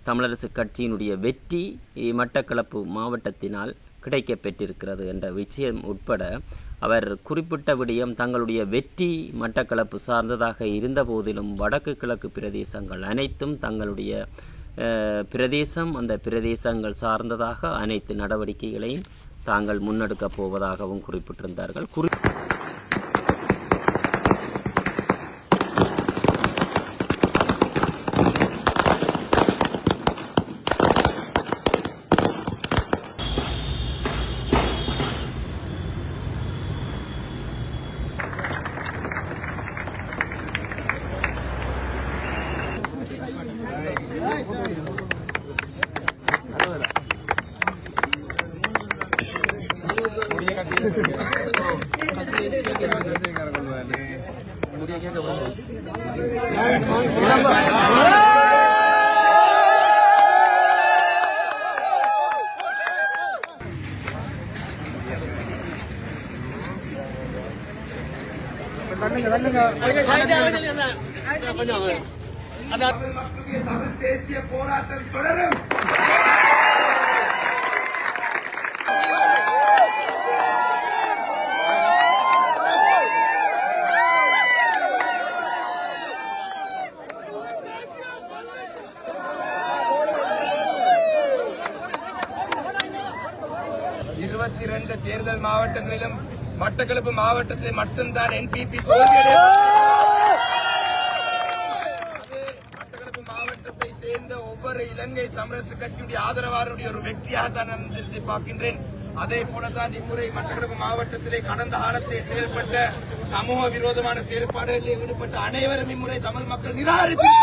தமிழரசு கட்சியினுடைய வெற்றி மட்டக்களப்பு மாவட்டத்தினால் கிடைக்கப்பெற்றிருக்கிறது என்ற விஷயம் உட்பட அவர் குறிப்பிட்ட விடயம் தங்களுடைய வெற்றி மட்டக்களப்பு சார்ந்ததாக இருந்த போதிலும் வடக்கு கிழக்கு பிரதேசங்கள் அனைத்தும் தங்களுடைய பிரதேசம் அந்த பிரதேசங்கள் சார்ந்ததாக அனைத்து நடவடிக்கைகளையும் தாங்கள் முன்னெடுக்கப் போவதாகவும் குறிப்பிட்டிருந்தார்கள். தேசிய போராட்டம் தொடரும். தேர்தல் மாவட்டங்களிலும் மட்டக்களப்பு மாவட்டத்தை மட்டும்தான் என்பிபி மட்டக்களப்பு மாவட்டத்தை சேர்ந்த ஒவ்வொரு இலங்கை தமிழரசு கட்சியுடைய ஆதரவாளருடைய ஒரு வெற்றியாக தான் நான் பார்க்கின்றேன். அதே போலதான் இம்முறை மட்டக்களப்பு மாவட்டத்திலே கடந்த காலத்தில் செயல்பட்ட சமூக விரோதமான செயல்பாடுகளில் ஈடுபட்ட அனைவரும் இம்முறை தமிழ் மக்கள் நிராகரித்தார்கள்.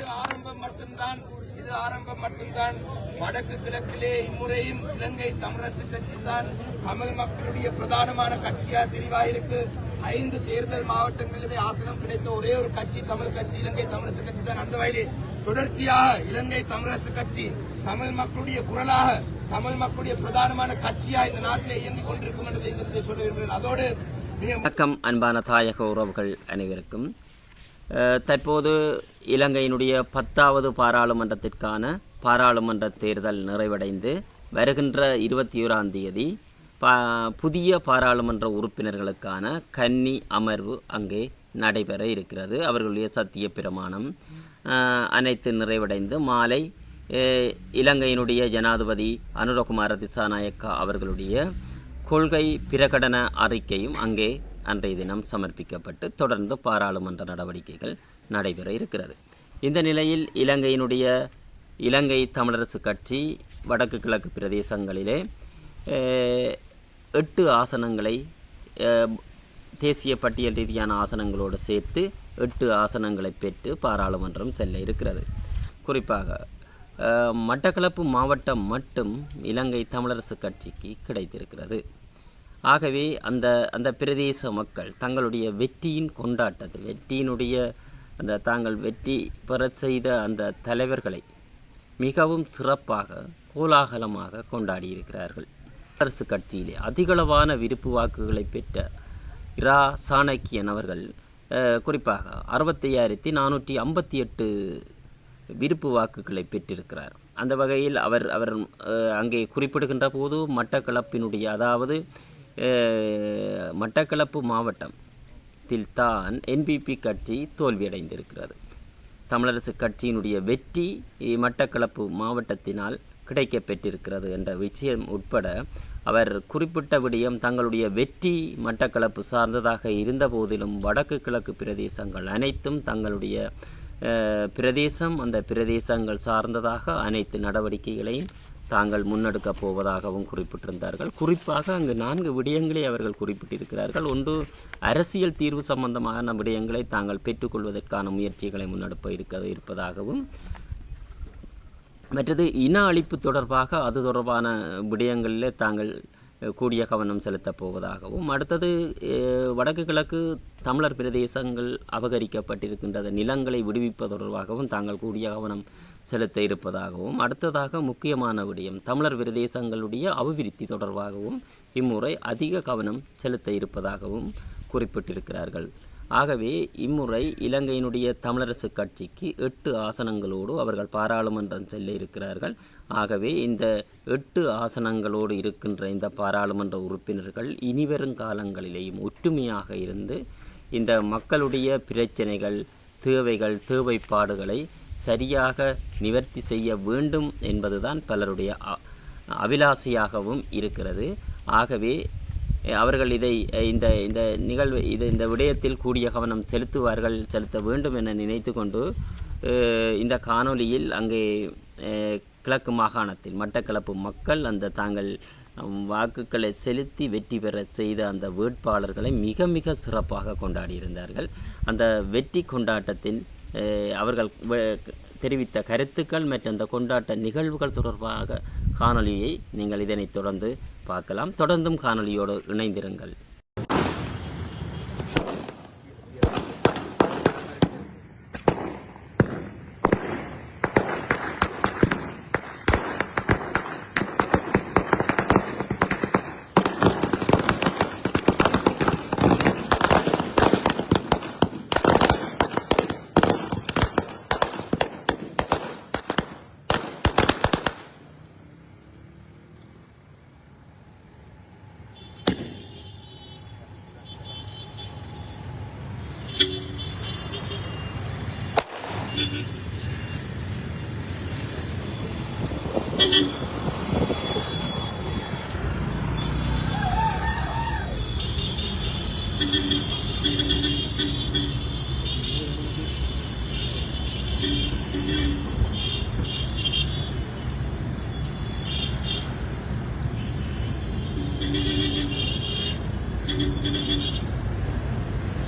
இது ஆரம்பம் மட்டும்தான். வடக்கு கிழக்கிலே இம்முறையும் இலங்கை தமிழரசு கட்சி தான் தமிழ் மக்களுடைய பிரதானமான கட்சியா தெரிவாயிருக்கு. 5 தேர்தல் மாவட்டங்களிலுமே ஆசனம் கிடைத்த ஒரே ஒரு கட்சி தமிழ் கட்சி, இலங்கை தமிழரசு கட்சி தான். அந்த வகையிலே தொடர்ச்சியாக இலங்கை தமிழரசு கட்சி தமிழ் மக்களுடைய குரலாக, தமிழ் மக்களுடைய பிரதானமான கட்சியா இந்த நாட்டிலே இயங்கிக் கொண்டிருக்கும் என்பதை சொல்ல விரும்புகிறேன். அதோடு வணக்கம் அன்பான தாயக உறவுகள் அனைவருக்கும். தற்போது இலங்கையினுடைய 10வது பாராளுமன்றத்திற்கான பாராளுமன்ற தேர்தல் நிறைவடைந்து வருகின்ற 21ஆம் தேதி புதிய பாராளுமன்ற உறுப்பினர்களுக்கான கன்னி அமர்வு அங்கே நடைபெற இருக்கிறது. அவர்களுடைய சத்திய பிரமாணம் அனைத்து நிறைவடைந்து மாலை இலங்கையினுடைய ஜனாதிபதி அனுரகுமார திசாநாயக்கா அவர்களுடைய கொள்கை பிரகடன அறிக்கையும் அங்கே அன்றைய தினம் சமர்ப்பிக்கப்பட்டு தொடர்ந்து பாராளுமன்ற நடவடிக்கைகள் நடைபெற இருக்கிறது. இந்த நிலையில் இலங்கை தமிழரசு கட்சி வடக்கு கிழக்கு பிரதேசங்களிலே 8 ஆசனங்களை தேசிய பட்டியல் ரீதியான ஆசனங்களோடு சேர்த்து 8 ஆசனங்களை பெற்று பாராளுமன்றம் செல்ல இருக்கிறது. குறிப்பாக மட்டக்களப்பு மாவட்டம் மட்டும் இலங்கை தமிழரசு கட்சிக்கு கிடைத்திருக்கிறது. ஆகவே அந்த பிரதேச மக்கள் தங்களுடைய வெற்றியின் கொண்டாட்டத்தை, தாங்கள் வெற்றி பெற செய்த அந்த தலைவர்களை மிகவும் சிறப்பாக கோலாகலமாக கொண்டாடியிருக்கிறார்கள். அரசு கட்சியிலே அதிகளவான விருப்பு வாக்குகளை பெற்ற இரா சாணக்கியன் அவர்கள் குறிப்பாக 65,458 விருப்பு வாக்குகளை பெற்றிருக்கிறார். அந்த வகையில் அவர் அங்கே குறிப்பிடுகின்ற போது மட்டக்களப்பினுடைய, அதாவது மட்டக்களப்பு மாவட்டத்தில் தான் என்பிபி கட்சி தோல்வியடைந்திருக்கிறது. தமிழரசு கட்சியினுடைய வெற்றி மட்டக்களப்பு மாவட்டத்தினால் கிடைக்கப்பெற்றிருக்கிறது என்ற விஷயம் உட்பட அவர் குறிப்பிட்ட விடயம் தங்களுடைய வெற்றி மட்டக்களப்பு சார்ந்ததாக இருந்த போதிலும் வடக்கு கிழக்கு பிரதேசங்கள் அனைத்தும் தங்களுடைய பிரதேசம் அந்த பிரதேசங்கள் சார்ந்ததாக அனைத்து நடவடிக்கைகளையும் தாங்கள் முன்னெடுக்கப் போவதாகவும் குறிப்பிட்டிருந்தார்கள். குறிப்பாக அங்கு 4 விடயங்களை அவர்கள் குறிப்பிட்டிருக்கிறார்கள். ஒன்று, அரசியல் தீர்வு சம்பந்தமான விடயங்களை தாங்கள் பெற்றுக்கொள்வதற்கான முயற்சிகளை முன்னெடுப்ப இருப்பதாகவும், மற்றது இன அழிப்பு தொடர்பாக அது தொடர்பான விடயங்களிலே தாங்கள் கூடிய கவனம் செலுத்தப் போவதாகவும், அடுத்தது வடக்கு கிழக்கு தமிழர் பிரதேசங்கள் அபகரிக்கப்பட்டிருக்கின்ற நிலங்களை விடுவிப்பது தொடர்பாகவும் தாங்கள் கூடிய கவனம் செலுத்த இருப்பதாகவும், அடுத்ததாக முக்கியமான விடயம் தமிழர் பிரதேசங்களுடைய அபிவிருத்தி தொடர்பாகவும் இம்முறை அதிக கவனம் செலுத்த இருப்பதாகவும் குறிப்பிட்டிருக்கிறார்கள். ஆகவே இம்முறை இலங்கையினுடைய தமிழரசு கட்சிக்கு 8 ஆசனங்களோடு அவர்கள் பாராளுமன்றம் செல்ல இருக்கிறார்கள். ஆகவே இந்த 8 ஆசனங்களோடு இருக்கின்ற இந்த பாராளுமன்ற உறுப்பினர்கள் இனிவரும் காலங்களிலேயும் ஒற்றுமையாக இருந்து இந்த மக்களுடைய பிரச்சனைகள், தேவைகள், தேவைப்பாடுகளை சரியாக நிவர்த்தி செய்ய வேண்டும் என்பதுதான் பலருடைய அபிலாசையாகவும் இருக்கிறது. ஆகவே அவர்கள் இதை இந்த இந்த நிகழ்வு இந்த விடயத்தில் கூடிய கவனம் செலுத்த வேண்டும் என நினைத்து கொண்டு இந்த காணொளியில் அங்கே கிழக்கு மாகாணத்தில் மட்டக்களப்பு மக்கள் அந்த தாங்கள் வாக்குகளை செலுத்தி வெற்றி பெற செய்த அந்த வேட்பாளர்களை மிக மிக சிறப்பாக கொண்டாடியிருந்தார்கள். அந்த வெற்றி கொண்டாட்டத்தில் அவர்கள் தெரிவித்த கருத்துக்கள் மற்றும் அந்த கொண்டாட்ட நிகழ்வுகள் தொடர்பாக காணொளியை நீங்கள் இதனை தொடர்ந்து பார்க்கலாம். தொடர்ந்தும் காணொளியோடு இணைந்திருங்கள்.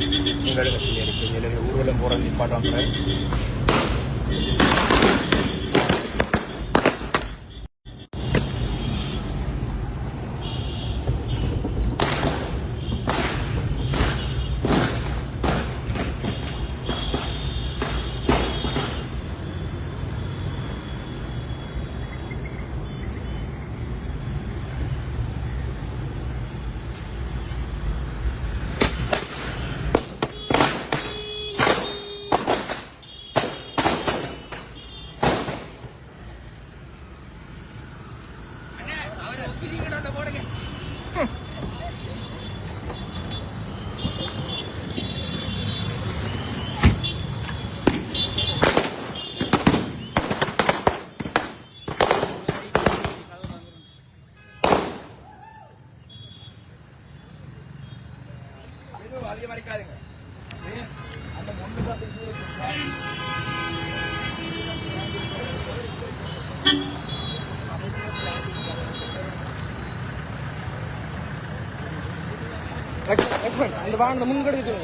நீங்களும் வசதியாக இருக்குது. எல்லாரும் ஊர்வலம் போகிறது நிப்பாட்டுவாங்க. அதிகமாக இருக்காதுங்க. அந்த முன்னு தான் அந்த வாகனத்தை முன்கெடுத்து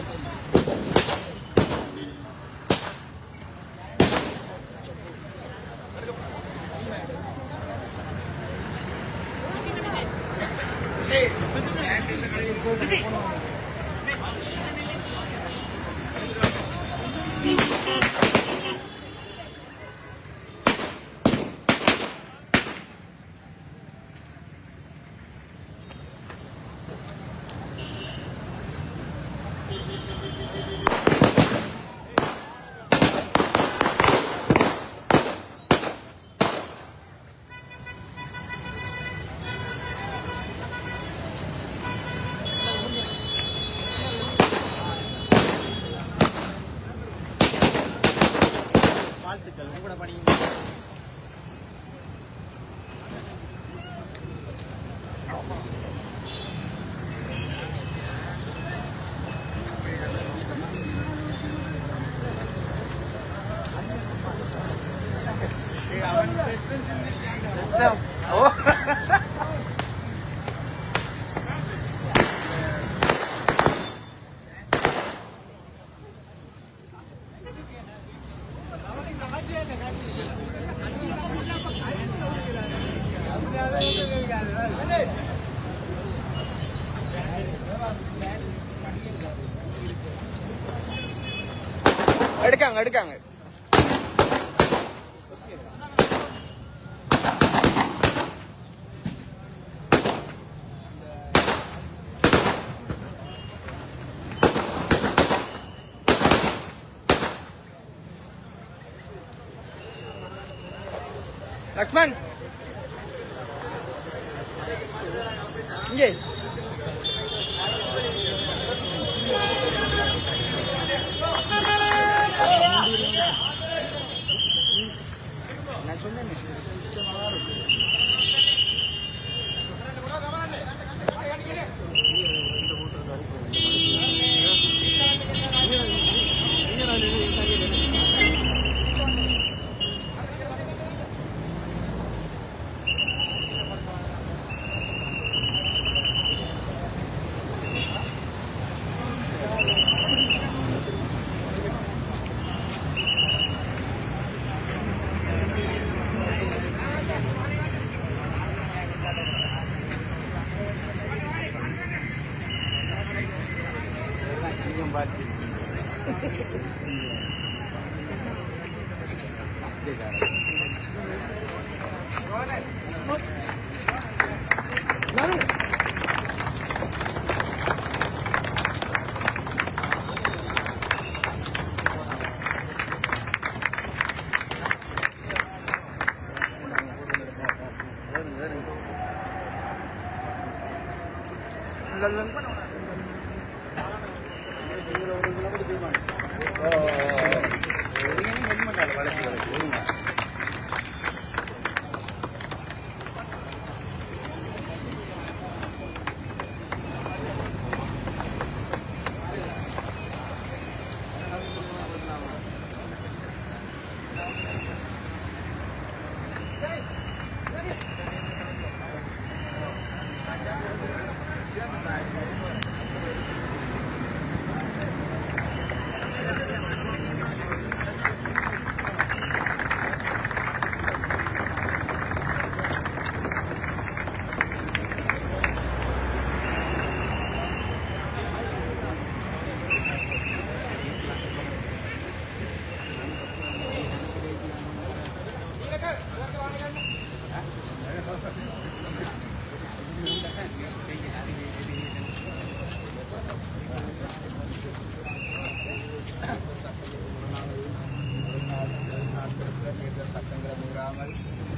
வாழ்த்துக்கள் உங்களோட பணி. எடுக்காங்க லக்ஷ்மன் இங்கே நான் சொன்னேன்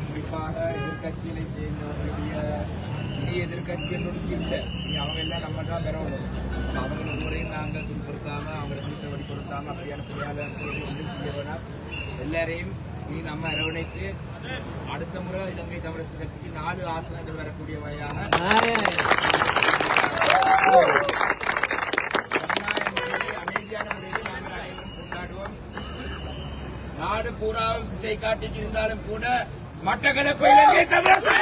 குறிப்பாக எதிர்கட்சிகளை சேர்ந்தவர்களுடைய இனி எதிர்கட்சி என்பதற்கு இல்லை. இனி அவங்க எல்லாம் நம்ம தான் பெறணும். அவங்களை முறையும் நாங்கள் துன்புறுத்தாமல் அவங்களை வீட்டை வழி கொடுத்தாமல் அப்படியான பொறியாளர்கள் வந்து செய்ய வேணாம். எல்லாரையும் இனி நம்ம அரவணைச்சு அடுத்த முறை இலங்கை தமிழரசு கட்சிக்கு 4 ஆசனங்கள் வரக்கூடிய வகையான அமைதியான முறையில் நாங்கள் அனைவரும் கொண்டாடுவோம். நாடு பூராவும் திசை காட்டி இருந்தாலும் கூட மட்டக்களப்பு இலங்கை தமிழரசு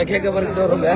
கேட்க வருது வரும்ல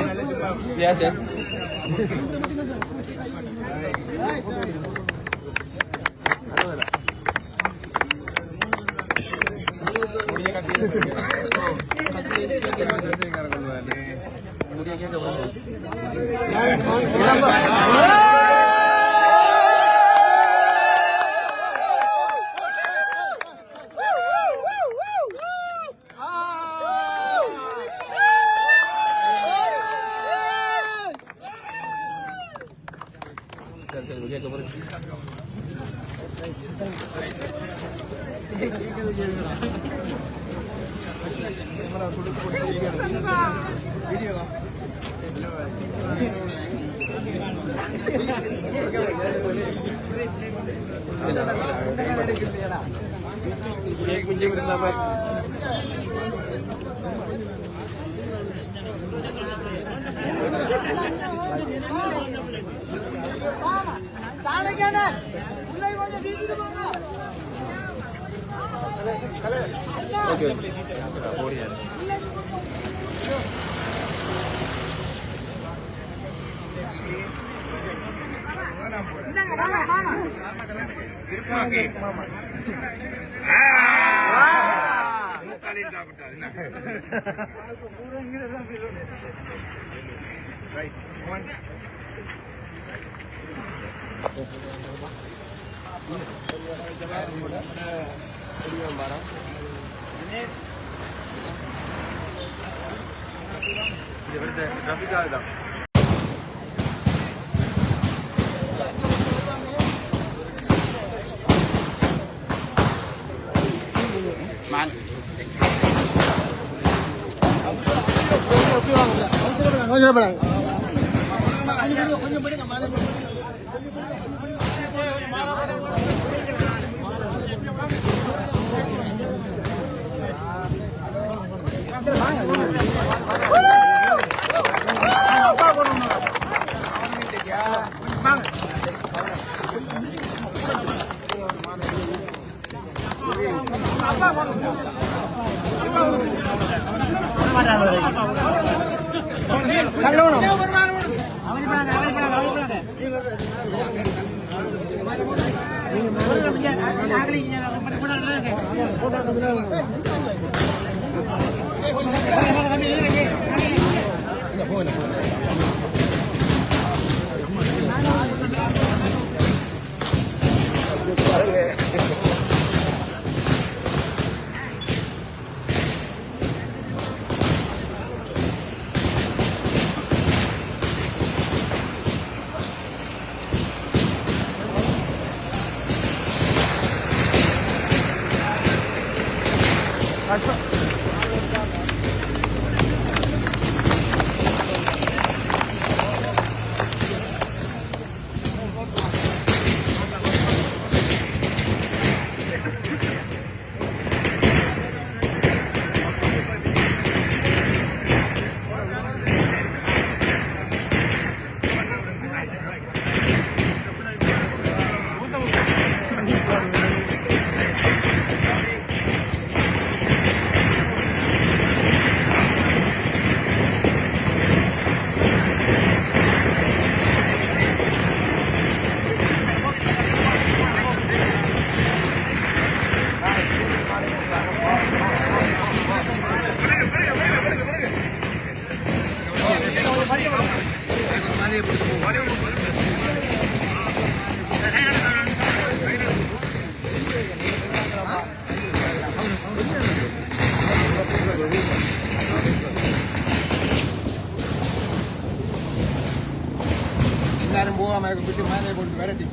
எல்லாரும் போகாம விட்டு மேலே போட்டு விரட்டி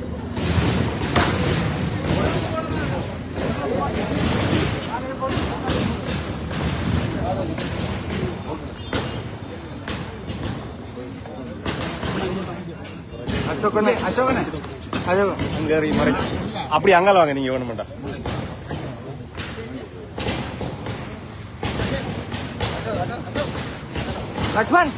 அசோகனே அசோகனே அசோகன் அங்க ஏறி மறை அப்படி அங்கால வாங்க நீங்க வேணுமாட்டா லட்சுமண்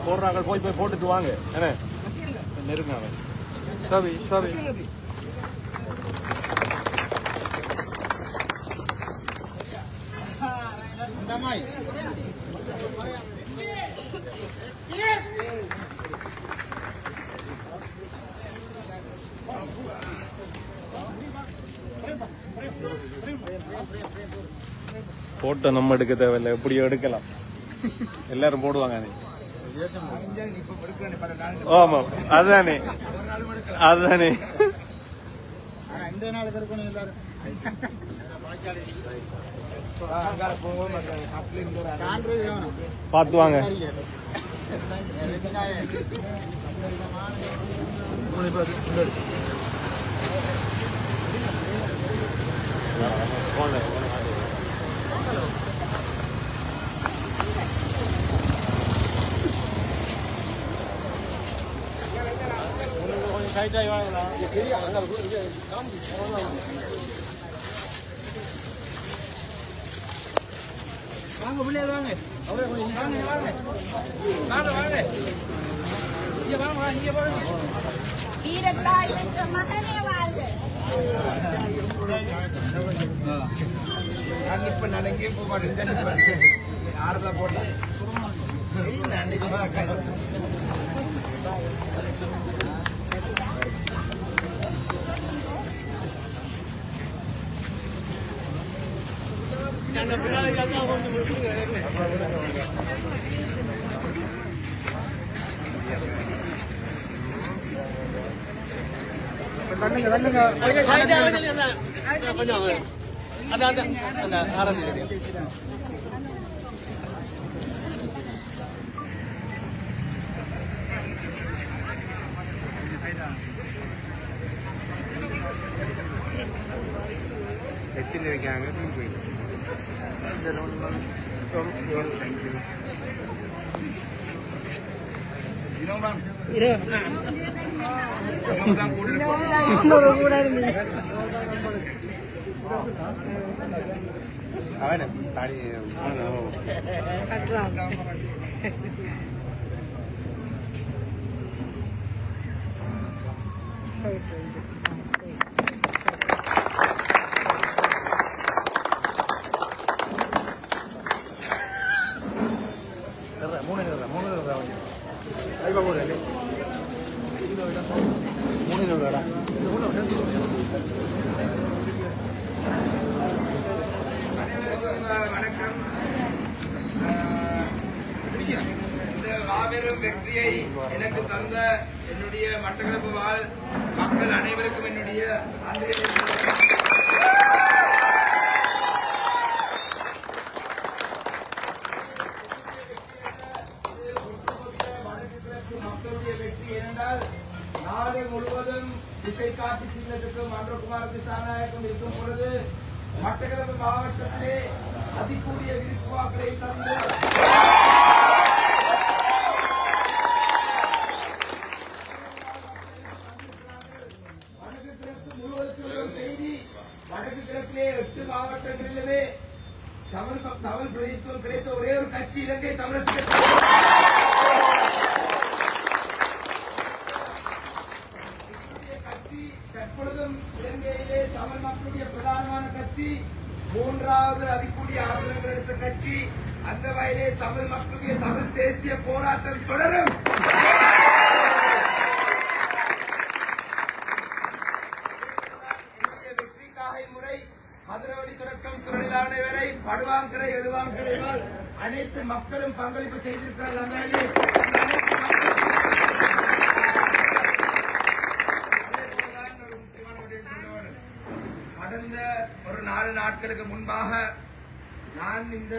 போடுறாங்க போய் போட்டுட்டு வாங்க என்ன நெருங்க சவி சவி போட்டோ நம்ம எடுக்க தேவையில்லை எப்படியோ எடுக்கலாம் எல்லாரும் போடுவாங்க ஆமா அதுதானே அதுதானே இந்த நாள் கிடைக்கணும் எல்லாரும் பார்த்து வாங்க. வாங்க பிள்ளைகள் வாங்க வாங்க வாங்க வாங்க வாங்க இங்க வாங்க இங்க பாருங்க வீரத்தாய் பெற்ற மகனே வாழ்க. நான் இப்ப நான் எங்கேயும் போக மாட்டேன் ஆறுதா போட்டேன் எத்தனை வைக்காங்க அவன தாடி வணக்கம். இந்த மாபெரும் வெற்றியை எனக்கு தந்த என்னுடைய மட்டக்களப்பு வாழ் மக்கள் அனைவருக்கும் என்னுடைய மக்களுடைய வெற்றி ஏனென்றால் நாடு முழுவதும் திசை காட்டி சின்னத்துக்கு மன்றகுமார் திசாநாயகம் இருக்கும் பொழுது மட்டக்களப்பு மாவட்டத்திலே அதிகூடிய விருப்பு வாக்களை தந்து வடக்கு கிழக்கு முழுவதற்கு ஒரு செய்தி. வடக்கு கிழக்கிலே 8 மாவட்டங்களிலுமே தமிழ் பிரதித்துவம் கிடைத்த ஒரே ஒரு கட்சி இலங்கை தமிழரசு கட்சி. தற்பொழுதும் இலங்கையிலே தமிழ் மக்களுடைய பிரதானமான கட்சி, 3வது அதிகூடிய ஆசனங்கள் எடுத்த கட்சி. அந்த வகையிலே தமிழ் மக்களுடைய தமிழ் தேசிய போராட்டம் தொடரும். என்னுடைய வெற்றிக்காக இம்முறை மதுரவழி தொடக்கம் சுரணிலானை வரை படுவாங்கரை எழுவாங்கரை அனைத்து மக்களும் பங்களிப்பு செய்திருக்கிறார்கள். அந்த கடந்த ஒரு 4 நாட்களுக்கு முன்பாக நான் இந்த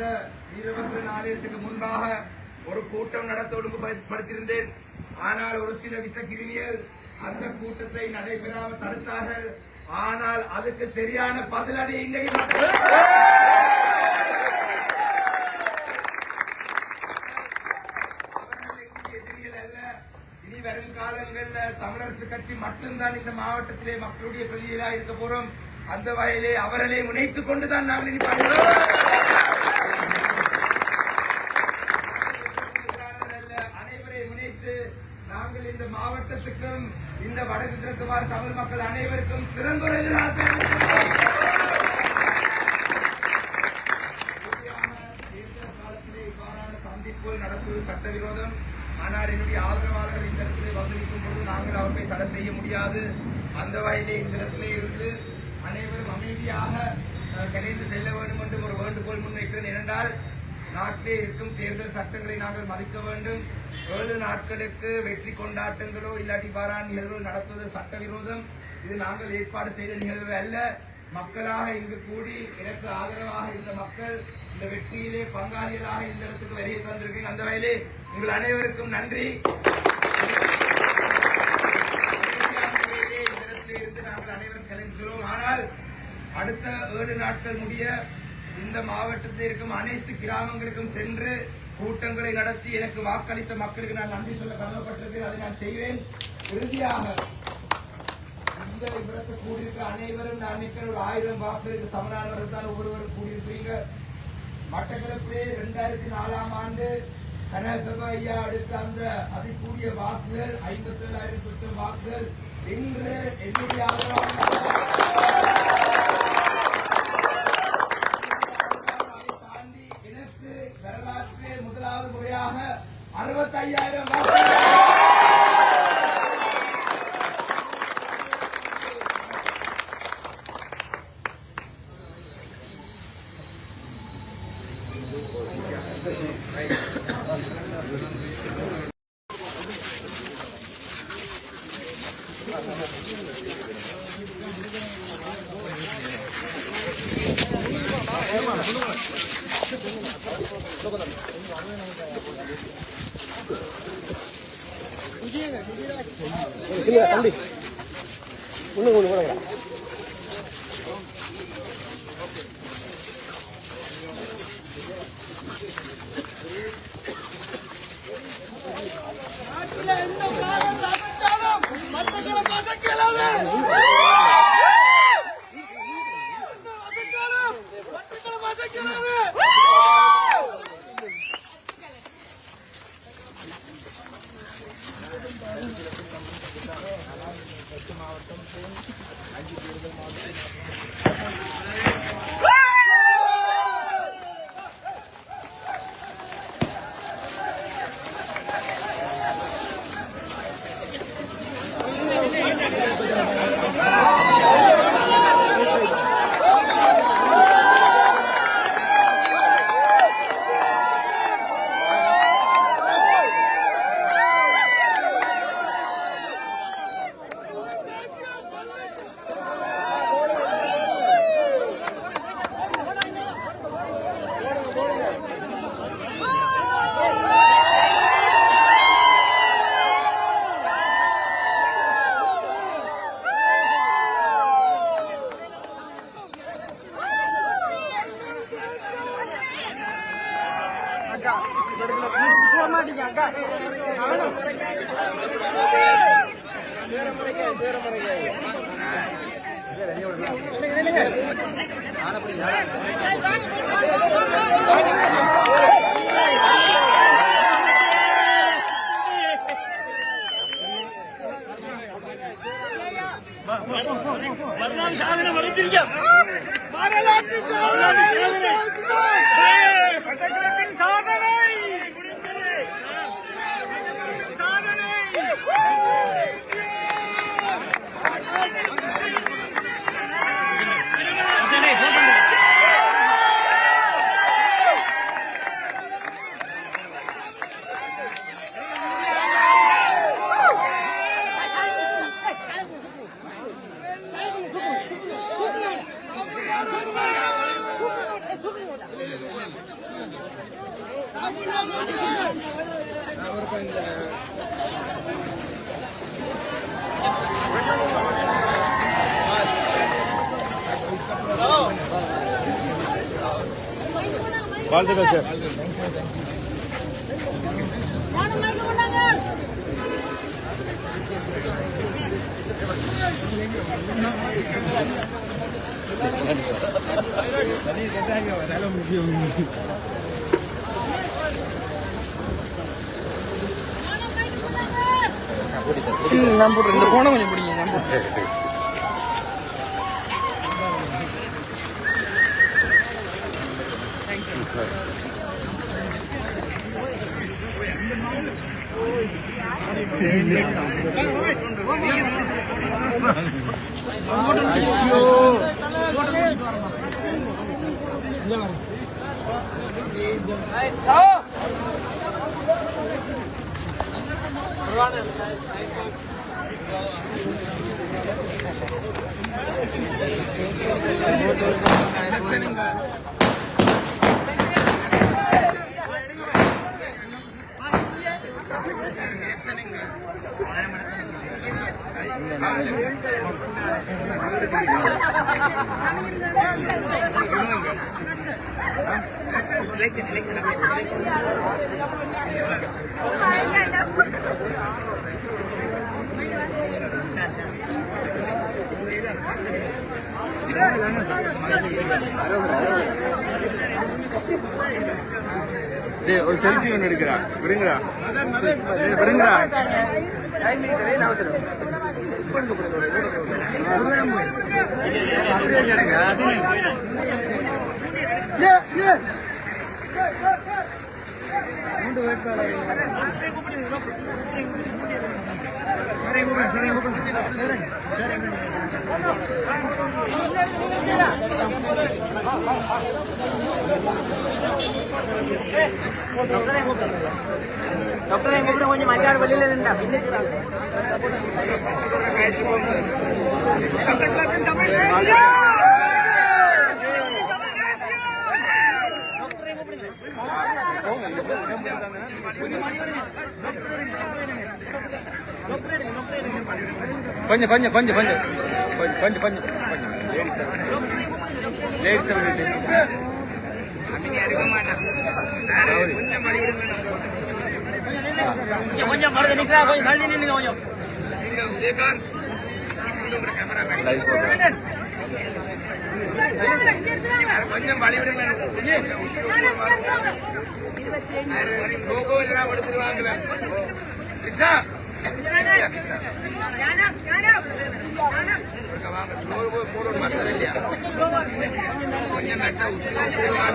வீரபத்ரன் ஆலயத்துக்கு முன்பாக ஒரு கூட்டம் நடத்த ஒழுங்குபடுத்தியிருந்தேன். ஆனால் ஒரு சில விசக்கிருமிகள் அந்த கூட்டத்தை நடைபெறாமல் தடுத்தார்கள். ஆனால் அதுக்கு சரியான பதிலடி இன்றைக்கு எதிரிகள் அல்ல. இனி வரும் காலங்களில் தமிழரசு கட்சி மட்டும்தான் இந்த மாவட்டத்திலே மக்களுடைய பிரதிநிதிகளாக இருக்க போறோம். அந்த வகையிலே அவர்களை முனைத்துக் கொண்டுதான் நாங்கள் இனி அனைவரை முனைத்து நாங்கள் இந்த மாவட்டத்துக்கும் இந்த வடக்கு கிழக்கு வாழ் தமிழ் மக்கள் அனைவருக்கும் சிறந்த ஒரு எதிர்காலத்தை காலத்திலே இவ்வாறான சந்திப்பு நடத்துவது சட்டவிரோதம். ஆனால் என்னுடைய ஆதரவாளர்கள் இந்த இடத்திலே வந்திருக்கும் பொழுது நாங்கள் அவர்களை தடை செய்ய முடியாது. அந்த வகையிலே இந்த இடத்திலே இருந்து அனைவரும் அமைதியாக கலைந்து செல்ல வேண்டும் என்று ஒரு வேண்டுகோள் முன்வைக்கிறேன். ஏனென்றால் நாட்டிலே இருக்கும் தேர்தல் சட்டங்களை நாங்கள் மதிக்க வேண்டும். 7 நாட்களுக்கு வெற்றி கொண்டாட்டங்களோ இல்லாட்டி பாரான் நிகழ்வுகள் நடத்துவது சட்டவிரோதம். இது நாங்கள் ஏற்பாடு செய்த நிகழ்வு அல்ல. மக்களாக இங்கு கூடி எனக்கு ஆதரவாக இந்த மக்கள் இந்த வெற்றியிலே பங்காளிகளாக இந்த இடத்துக்கு வருகை தந்திருக்கீங்க. அந்த வகையிலே உங்கள் அனைவருக்கும் நன்றி. இந்த இடத்திலே இருந்து நாங்கள் அனைவரும் கலந்து செல்வோம். ஆனால் அடுத்த 7 நாட்கள் முடிய இந்த மாவட்டத்தில் இருக்கும் அனைத்து கிராமங்களுக்கும் சென்று கூட்டங்களை நடத்தி எனக்கு வாக்களித்த மக்களுக்கு நான் நன்றி சொல்ல கடமைப்பட்டிருக்கிறேன். அதை நான் செய்வேன். இறுதியாக இந்த இடத்தை கூடியிருக்கிற அனைவரும் நான் நிற்கிற ஒரு 1000 வாக்குகளுக்கு சமனானவர்கள் தான் ஒவ்வொருவரும் கூடியிருக்கிறீங்க. மட்டக்களப்பிலே 2004ஆம் ஆண்டு கனகசபை ஐயா அடுத்த அந்த அதிகூடிய வாக்குகள் 57,000 சொச்சம் வாக்குகள் இன்று என்னுடைய தாண்டி எனக்கு வரலாற்றிலே முதலாவது முறையாக 65,000 வாக்குகள். வாழ்த்துக்கள் சார். நான் போட்டு இந்த போன கொஞ்சம் பிடிங்க. நான் போட்டு ஐயோ ஒரு செல்ஃபி ஒன்று எடுக்கிறா விடுங்கடா விடுங்கடா டாக்டர் எங்க கூட கொஞ்சம் மஞ்சாடு வெளியில இருந்தா கொஞ்சம் கொஞ்சம் கொஞ்சம் கொஞ்சம் கொஞ்சம் கொஞ்சம் லேடிஸ் எடுக்க மாட்டேன் கொஞ்சம் மறுபடியும் நிக்கிறா கொஞ்சம் மறுபடியும் நின்னுங்க கொஞ்சம் நீங்க உதயகாந்த் கேமரா கொஞ்சம் வழிவிடுங்க லோகோ எல்லாம் எடுத்துருவாங்க கிருஷ்ணா கிருஷ்ணா வாங்க லோகோ போடணும் மற்ற இல்லையா கொஞ்சம் நட்ட உத்தியோகபூர்வமான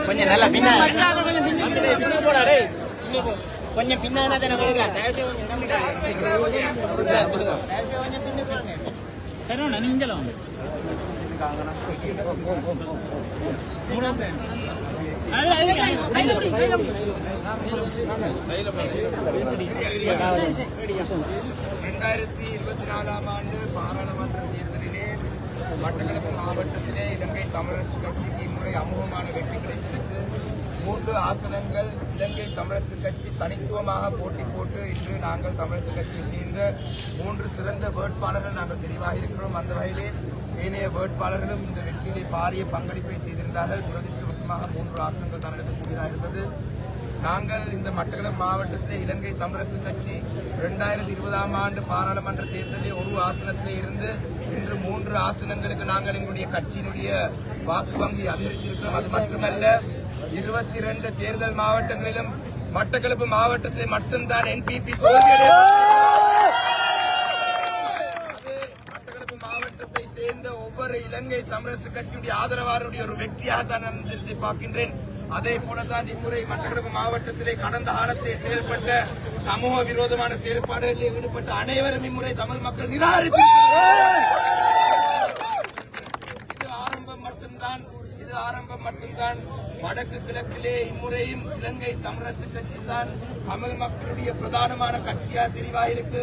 கொஞ்சம் நல்லா கொஞ்சம் பின்னாடி சரவணா நீங்களும் ஆண்டு பாராளுமன்ற தேர்தலிலே மட்டக்களப்பு மாவட்டத்திலே இலங்கை தமிழரசு கட்சிக்கு இம்முறை அமோகமான வெற்றி கிடைத்திருக்கு. 3 ஆசனங்கள் இலங்கை தமிழரசு கட்சி தனித்துவமாக போட்டி போட்டு இன்று நாங்கள் தமிழரசு கட்சியை சேர்ந்த 3 சிறந்த வேட்பாளர்கள் நாங்கள் தெரிவாக இருக்கிறோம். அந்த வகையிலே ஏனைய வேட்பாளர்களும் இந்த வெற்றியிலே பாரிய பங்களிப்பை செய்திருந்தார்கள். துரதிருஷ்டவசமாக 3 ஆசனங்கள் தான் எடுக்கக்கூடியதாக இருந்தது. நாங்கள் இந்த மட்டக்களப்பு மாவட்டத்தில் இலங்கை தமிழரசு கட்சி 2020 ஆண்டு பாராளுமன்ற தேர்தலில் ஒரு ஆசனத்திலே இருந்து இன்று 3 ஆசனங்களுக்கு நாங்கள் எங்களுடைய கட்சியினுடைய வாக்கு வங்கி அதிகரித்திருக்கிறோம். அது மட்டுமல்ல 22 தேர்தல் மாவட்டங்களிலும் மட்டக்களப்பு மாவட்டத்தில் மட்டும்தான் என்பிபி மட்டக்களப்பு மாவட்டத்தை சேர்ந்த ஒவ்வொரு இலங்கை தமிழரசு கட்சியுடைய ஆதரவாளருடைய ஒரு வெற்றியாக தான் நான் பார்க்கின்றேன். அதே போலதான் இம்முறை மட்டக்களப்பு மாவட்டத்திலே கடந்த காலத்திலே செயல்பட்ட சமூக விரோதமான செயல்பாடுகளில் ஈடுபட்ட அனைவரும் இம்முறை தமிழ் மக்கள் நிராகரித்திருக்கிறார்கள். இது ஆரம்பம் மட்டும்தான். வடக்கு கிழக்கிலே இம்முறையும் இலங்கை தமிழரசு கட்சி தான் தமிழ் மக்களுடைய பிரதானமான கட்சியாக தெரிவாயிருக்கு.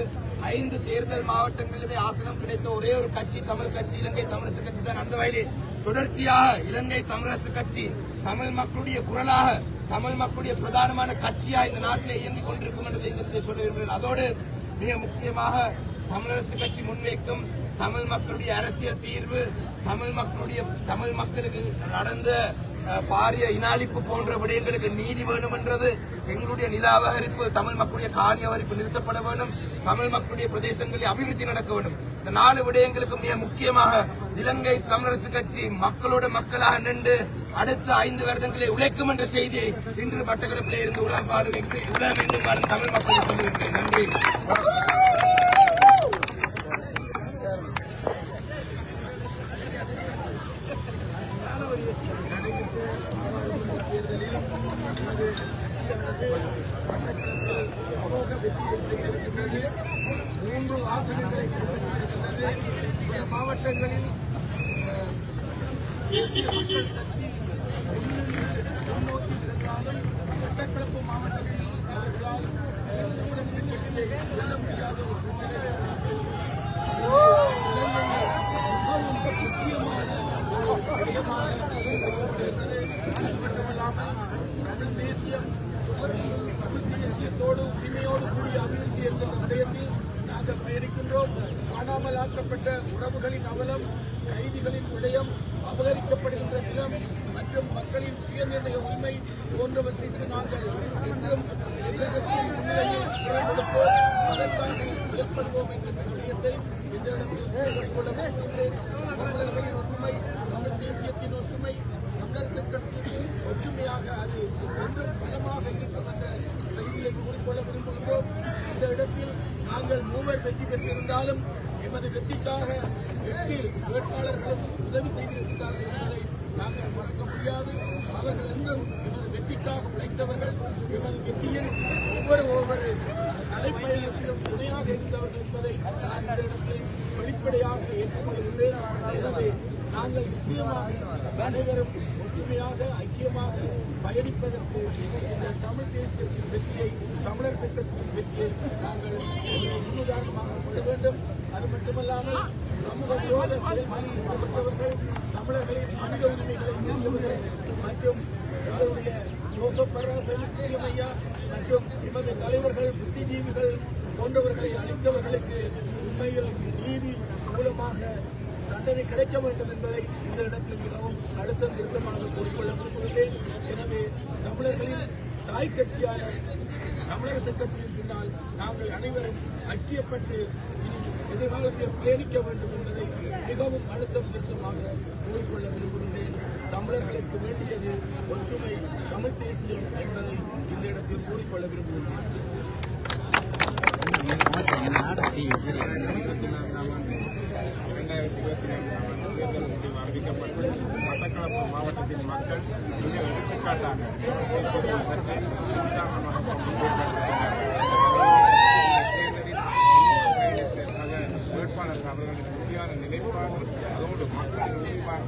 5 தேர்தல் மாவட்டங்களிலுமே ஆசனம் கிடைத்த ஒரே ஒரு கட்சி தமிழ் கட்சி, இலங்கை தமிழரசு கட்சி தான். அந்த வகையிலே தொடர்ச்சியாக இலங்கை தமிழரசு கட்சி தமிழ் மக்களுடைய குரலாக, தமிழ் மக்களுடைய பிரதானமான கட்சியாக இந்த நாட்டிலே இயங்கிக் கொண்டிருக்கும் என்பதை சொல்ல விரும்புகிறேன். அதோடு மிக முக்கியமாக தமிழரசு கட்சி முன்வைக்கும் தமிழ் மக்களுடைய அரசியல் தீர்வு, தமிழ் மக்களுக்கு நடந்த பாரிய இனாளிப்பு போன்ற விடயங்களுக்கு நீதி வேணும் என்றது, எங்களுடைய நில அபகரிப்பு, தமிழ் மக்களுடைய காணி அபகரிப்பு நிறுத்தப்பட வேண்டும், தமிழ் மக்களுடைய பிரதேசங்களில் அபிவிருத்தி நடக்க வேண்டும். இந்த 4 விடயங்களுக்கு மிக முக்கியமாக இலங்கை தமிழரசு கட்சி மக்களோட மக்களாக நின்று அடுத்த 5 வருடங்களை உழைக்கும் என்ற செய்தியை இன்று மட்டக்களப்பிலே இருந்து உலகம் வாழும் தமிழ் மக்களை சொல்லியிருக்கிறேன். நன்றி. மூன்று ஆசனங்களை கைப்பற்றியிருக்கின்றது. பல மாவட்டங்களில் தேசிய மக்கள் சக்தி முன்னோக்கி சென்றாலும் மட்டக்களப்பு மாவட்டத்தில் அவர்களால் தமிழரசு கட்சியை வெல்ல முடியாத ஒரு சூழ்நிலை அவலம், கைதிகளின் விடயம், அபகரிக்கப்படுகின்ற நிலம் மற்றும் மக்களின் சுயநிர்ணய உரிமை போன்றவற்றிற்கு நாங்கள் என்றும் எதிர்க்கட்சியின் முன்னிலையில் குரல் கொடுப்போம், அதற்காக செயல்படுவோம் என்கின்ற விடயத்தை இந்த இடத்தில் கூறிக்கொள்ள விரும்புகின்றேன். தமிழர்களின் ஒற்றுமை, தமிழ் தேசியத்தின் ஒற்றுமை, தமிழரசுக் கட்சியின் ஒற்றுமையாக அது என்றும் பலமாக இருக்கும் என்ற செய்தியை கூறிக்கொள்ள விரும்புகின்றோம். இந்த இடத்தில் நாங்கள் 3 வெற்றி பெற்றிருந்தாலும் எமது வெற்றிக்காக 8 வேட்பாளர்களும் உதவி செய்திருக்கிறார்கள் என்பதை நாங்கள் மறக்க முடியாது. அவர்கள் என்றும் எமது வெற்றிக்காக உழைத்தவர்கள், எமது வெற்றியின் ஒவ்வொரு நடைப்பயணத்திலும் துணையாக இருந்தவர்கள் என்பதை நான் இந்த இடத்தில் வெளிப்படையாக ஏற்றுக்கொள்கின்றேன். எனவே நாங்கள் நிச்சயமாக அனைவரும் ஒற்றுமையாக ஐக்கியமாக பயணிப்பதற்கு இந்த தமிழ் தேசியத்தின் வெற்றியை, தமிழரசுக் கட்சியின் வெற்றியை நாங்கள் ஒரு முன்னுதாரணமாக கொள்ள வேண்டும். அது மட்டுமல்லாமல் சமூக விரோத செயல்களில் ஈடுபட்டவர்கள், தமிழர்களின் மனித உரிமைகளை மீறியவர்கள் மற்றும் எங்களுடைய ஜோசப் பராசரி ஐயா மற்றும் எமது தலைவர்கள், புத்திஜீவிகள் போன்றவர்களை அளித்தவர்களுக்கு உண்மையில் நீதி மூலமாக தண்டனை கிடைக்க வேண்டும் என்பதை இந்த இடத்தில் மிகவும் அழுத்தம் திருத்தமாக கூறிக்கொள்ள விரும்புகிறேன். எனவே தமிழர்களின் தாய் கட்சியான தமிழரசுக் கட்சியின் பின்னால் நாங்கள் அனைவரும் ஐக்கியப்பட்டு இனி எதிர்காலத்தில் பயணிக்க வேண்டும் என்பதை மிகவும் அழுத்தம் திருத்தமாக கூறிக்கொள்ள விரும்புகிறேன். தமிழர்களுக்கு வேண்டியது ஒற்றுமை, தமிழ் தேசியம் என்பதை இந்த இடத்தில் கூறிக்கொள்ள விரும்புகிறேன். தேர்தல் முடிவு அறிவிக்கப்பட்டு மட்டக்களப்பு மாவட்டத்தின் மக்கள் மிக எடுத்துக்காட்டாக வேட்பாளர்கள் அவர்களின் உறுதியான நிலைப்பாடு, அதோடு மக்களின்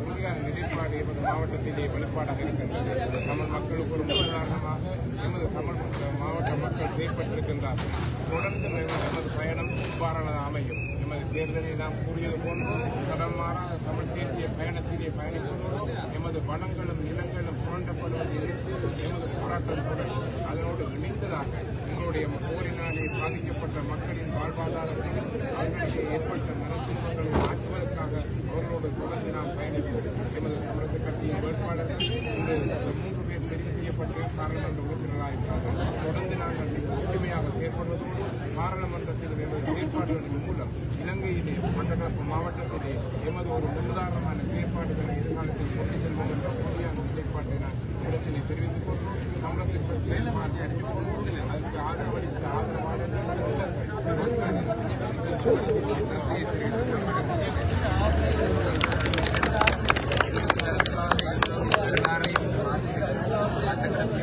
உறுதியான நிலைப்பாடு எமது மாவட்டத்திலே வெளிப்பாடாக இருக்கின்றது. தமிழ் மக்களுக்கு ஒரு உதாரணமாக எமது தமிழ் மாவட்ட மக்கள் செயல்பட்டிருக்கின்றார்கள். தொடர்ந்து எமது பயணம் இவ்வாறானது அமையும். எமது தேர்தலில் நாம் கூறியது போன்று கடன் மாறாத தமிழ் தேசிய பயணத்திலே பயணிப்பதோடு எமது வளங்களும் நிலங்களும் சுரண்டப்படுவதை எதிர்த்து எமது போராட்டம் தொடரும். அதனோடு இணைந்ததாக எங்களுடைய போரினாலே பாதிக்கப்பட்ட மக்களின் வாழ்வாதாரத்தையும் அவர்களுக்கு ஏற்பட்ட மனத்துன்பங்களை மாற்றுவதற்காக அவர்களோடு தொடர்ந்து நாம் பயணிப்போம். எமது தமிழரசுக் கட்சியின் வேட்பாளர்கள் இந்த 3 பேர் தெரிவு செய்யப்பட்டு பாராளுமன்ற உறுப்பினராக இருக்கிறார்கள். தொடர்ந்து நாங்கள் ஒற்றுமையாக செயல்படுவதோடு பாராளுமன்றத்தில் எமது செயற்பாடுகளின் மூலம் இலங்கையிலே மட்டக்களப்பு மாவட்டத்திலே எமது ஒரு முன்னுதாரணமான செயற்பாடுகளை எதிர்காலத்தில் கொண்டு செல்வோம் என்ற உறுதியான நிலைப்பாட்டை நான் பிரச்சனை தெரிவித்துக் கொள்வோம். தமிழரசுக் கட்சி செயல்பாட்டை அறிவித்துக் கொள்வோம். அதற்கு ஆதரவளித்த ஆதரவாளர்கள்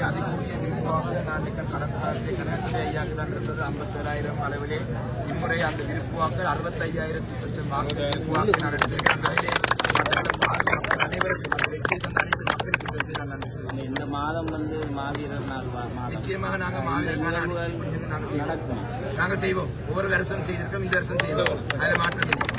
அதுக்குரிய விருப்பாக நான் கடந்த காலத்தில் கணேசன் ஐயாவுக்கு தான் இருந்தது 57,000 அளவிலே. இம்முறை அந்த விருப்பு வாக்கு 65,000 சொச்சம் வாக்கு விருப்பு வாக்கு நான் எடுத்திருக்கிறேன். அனைவருக்கும் வெற்றி தந்த அனைத்து மக்களுக்கு வெற்றி நான் நன்றி சொல்கிறேன். இந்த மாதம் மாவீரர் நாள் நிச்சயமாக நாங்கள் மாவீரர் நாங்கள் செய்வோம். ஒவ்வொரு வருஷம் செய்திருக்கோம், இந்த வருஷம் செய்வோம். அதில் மாற்றம்